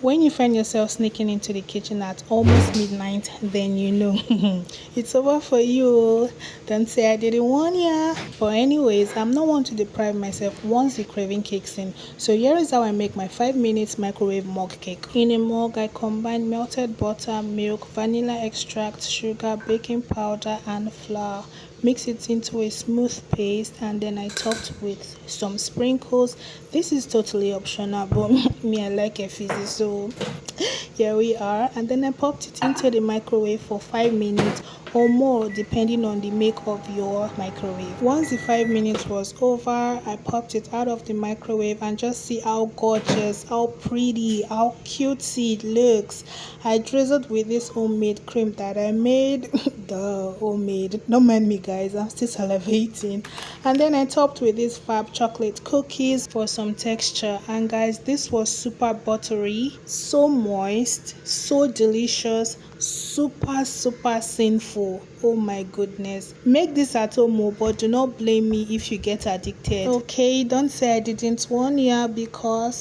When you find yourself sneaking into the kitchen at almost midnight, then you know it's over for you. Don't say I didn't warn ya. But anyways, I'm not one to deprive myself once the craving kicks in. So here is how I make my 5 minutes microwave mug cake. In a mug, I combine melted butter, milk, vanilla extract, sugar, baking powder, and flour. Mix it into a smooth paste, and then I topped with some sprinkles. This is totally optional, but me, I like a fizzy, so here we are. And then I popped it into the microwave for 5 minutes or more, depending on the make of your microwave. Once the 5 minutes was over, I popped it out of the microwave, and just see how gorgeous, how pretty, how cutesy it looks. I drizzled with this homemade cream that I made. The homemade, don't mind me guys, I'm still salivating. And then I topped with these fab chocolate cookies for some texture. And guys, this was super buttery, so moist, so delicious, super sinful. Oh my goodness, make this at home, but do not blame me if you get addicted. Okay, don't say I didn't warn ya, because